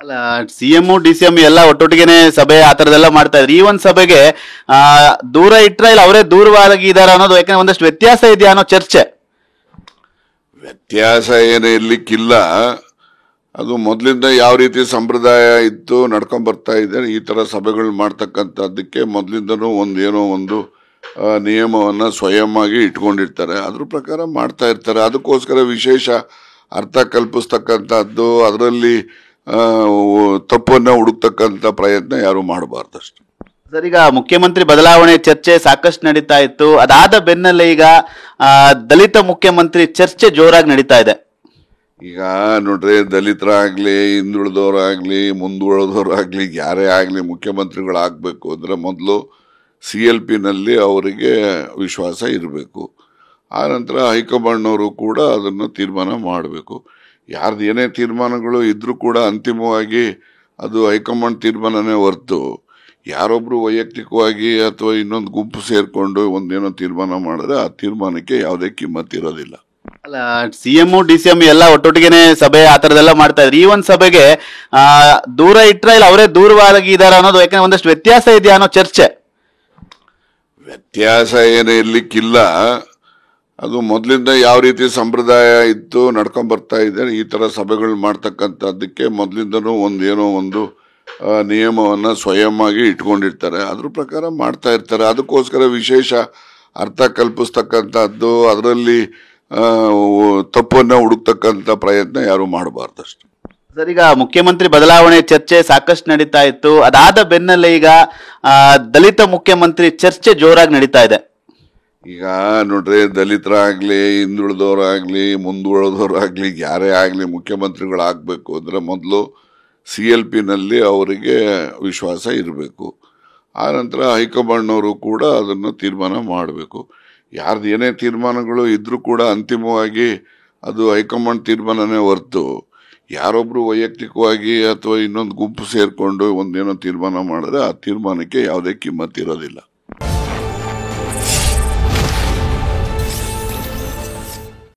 ಅಲ್ಲ, CM DCM ಎಲ್ಲ ಒಟ್ಟೊಟ್ಟಿಗೆನೆ ಸಭೆ ಆ ತರದೆಲ್ಲ ಮಾಡ್ತಾ ಇದ್ರು. ಈ ಒಂದು ಸಭೆಗೆ ಆ ದೂರ ಇಟ್ರ ಇಲ್ಲ ಅವರೇ ದೂರವಾಗಿ ಇದಾರ ಅನ್ನೋದು, ಯಾಕಂದ್ರೆ ಒಂದಷ್ಟು ವ್ಯತ್ಯಾಸ ಇದೆಯಾ ಅನ್ನೋ ಚರ್ಚೆ. ವ್ಯತ್ಯಾಸ ಏನು ಇರ್ಲಿಕ್ಕಿಲ್ಲ. ಅದು ಮೊದಲಿಂದ ಯಾವ ರೀತಿ ಸಂಪ್ರದಾಯ ಇತ್ತು ನಡ್ಕೊಂಡ್ ಬರ್ತಾ ಇದೆ. ಈ ತರ ಸಭೆಗಳು ಮಾಡ್ತಕ್ಕಂಥದ್ದಕ್ಕೆ ಮೊದಲಿಂದನೂ ಏನೋ ಒಂದು ನಿಯಮವನ್ನ ಸ್ವಯಂ ಆಗಿ ಇಟ್ಕೊಂಡಿರ್ತಾರೆ, ಅದ್ರ ಪ್ರಕಾರ ಮಾಡ್ತಾ ಇರ್ತಾರೆ. ಅದಕ್ಕೋಸ್ಕರ ವಿಶೇಷ ಅರ್ಥ ಕಲ್ಪಿಸ್ತಕ್ಕಂಥದ್ದು, ಅದರಲ್ಲಿ ತಪ್ಪನ್ನ ಹುಡುಕ್ತಕ್ಕಂಥ ಪ್ರಯತ್ನ ಯಾರು ಮಾಡಬಾರ್ದಷ್ಟು. ಸರ್, ಈಗ ಮುಖ್ಯಮಂತ್ರಿ ಬದಲಾವಣೆ ಚರ್ಚೆ ಸಾಕಷ್ಟು ನಡೀತಾ ಇತ್ತು. ಅದಾದ ಬೆನ್ನಲ್ಲೇ ಈಗ ದಲಿತ ಮುಖ್ಯಮಂತ್ರಿ ಚರ್ಚೆ ಜೋರಾಗಿ ನಡೀತಾ ಇದೆ. ಈಗ ನೋಡ್ರಿ, ದಲಿತರಾಗ್ಲಿ, ಹಿಂದುಳಿದವರಾಗ್ಲಿ, ಮುಂದುವರೆದವರಾಗ್ಲಿ, ಯಾರೇ ಆಗ್ಲಿ ಮುಖ್ಯಮಂತ್ರಿಗಳಾಗಬೇಕು ಅಂದ್ರೆ ಮೊದಲು CLP ನಲ್ಲಿ ಅವರಿಗೆ ವಿಶ್ವಾಸ ಇರಬೇಕು. ಆ ನಂತರ ಹೈಕಮಾಂಡ್ನವರು ಕೂಡ ಅದನ್ನು ತೀರ್ಮಾನ ಮಾಡಬೇಕು. ಯಾರ್ದು ಏನೇ ತೀರ್ಮಾನಗಳು ಇದ್ರೂ ಕೂಡ ಅಂತಿಮವಾಗಿ ಅದು ಹೈಕಮಾಂಡ್ ತೀರ್ಮಾನನೇ ಹೊರತು ಯಾರೊಬ್ರು ವೈಯಕ್ತಿಕವಾಗಿ ಅಥವಾ ಇನ್ನೊಂದು ಗುಂಪು ಸೇರ್ಕೊಂಡು ಒಂದೇನೋ ತೀರ್ಮಾನ ಮಾಡಿದ್ರೆ ಆ ತೀರ್ಮಾನಕ್ಕೆ ಯಾವುದೇ ಕಿಮ್ಮತ್ ಇರೋದಿಲ್ಲ. ಅಲ್ಲ, ಸಿಎಂ ಡಿಸಿಎಂ ಎಲ್ಲ ಒಟ್ಟೊಟ್ಟಿಗೆನೆ ಸಭೆ ಆ ತರದೆಲ್ಲ ಮಾಡ್ತಾ ಇದ್ರು. ಈ ಒಂದು ಸಭೆಗೆ ದೂರ ಇಟ್ರ ಇಲ್ಲ ಅವರೇ ದೂರವಾಗಿ ಇದಾರ ಅನ್ನೋದು, ಯಾಕಂದ್ರೆ ಒಂದಷ್ಟು ವ್ಯತ್ಯಾಸ ಇದೆಯಾ ಅನ್ನೋ ಚರ್ಚೆ. ವ್ಯತ್ಯಾಸ ಏನು ಇರ್ಲಿಕ್ಕಿಲ್ಲ. ಅದು ಮೊದಲಿಂದ ಯಾವ ರೀತಿ ಸಂಪ್ರದಾಯ ಇತ್ತು ನಡ್ಕೊಂಡ್ ಬರ್ತಾ ಇದೆ. ಈ ತರ ಸಭೆಗಳು ಮಾಡ್ತಕ್ಕಂಥದ್ದಕ್ಕೆ ಮೊದಲಿಂದನೂ ಏನೋ ಒಂದು ನಿಯಮವನ್ನ ಸ್ವಯಂ ಆಗಿ ಇಟ್ಕೊಂಡಿರ್ತಾರೆ, ಅದ್ರ ಪ್ರಕಾರ ಮಾಡ್ತಾ ಇರ್ತಾರೆ. ಅದಕ್ಕೋಸ್ಕರ ವಿಶೇಷ ಅರ್ಥ ಕಲ್ಪಿಸ್ತಕ್ಕಂಥದ್ದು, ಅದರಲ್ಲಿ ತಪ್ಪನ್ನ ಹುಡುಕ್ತಕ್ಕಂಥ ಪ್ರಯತ್ನ ಯಾರು ಮಾಡಬಾರ್ದಷ್ಟು. ಸರ್, ಈಗ ಮುಖ್ಯಮಂತ್ರಿ ಬದಲಾವಣೆ ಚರ್ಚೆ ಸಾಕಷ್ಟು ನಡೀತಾ ಇತ್ತು. ಅದಾದ ಬೆನ್ನಲ್ಲೇ ಈಗ ದಲಿತ ಮುಖ್ಯಮಂತ್ರಿ ಚರ್ಚೆ ಜೋರಾಗಿ ನಡೀತಾ ಇದೆ. ಈಗ ನೋಡ್ರಿ, ದಲಿತರಾಗ್ಲಿ, ಹಿಂದುಳಿದವರಾಗ್ಲಿ, ಮುಂದುವರೆದವರಾಗ್ಲಿ, ಯಾರೇ ಆಗ್ಲಿ ಮುಖ್ಯಮಂತ್ರಿಗಳಾಗಬೇಕು ಅಂದ್ರೆ ಮೊದಲು CLP ನಲ್ಲಿ ಅವರಿಗೆ ವಿಶ್ವಾಸ ಇರಬೇಕು. ಆ ನಂತರ ಹೈಕಮಾಂಡ್ನವರು ಕೂಡ ಅದನ್ನು ತೀರ್ಮಾನ ಮಾಡಬೇಕು. ಯಾರ್ದು ಏನೇ ತೀರ್ಮಾನಗಳು ಇದ್ರೂ ಕೂಡ ಅಂತಿಮವಾಗಿ ಅದು ಹೈಕಮಾಂಡ್ ತೀರ್ಮಾನನೇ ಹೊರತು ಯಾರೊಬ್ರು ವೈಯಕ್ತಿಕವಾಗಿ ಅಥವಾ ಇನ್ನೊಂದು ಗುಂಪು ಸೇರ್ಕೊಂಡು ಒಂದೇನೋ ತೀರ್ಮಾನ ಮಾಡಿದ್ರೆ ಆ ತೀರ್ಮಾನಕ್ಕೆ ಯಾವುದೇ ಕಿಮ್ಮತ್ ಇರೋದಿಲ್ಲ.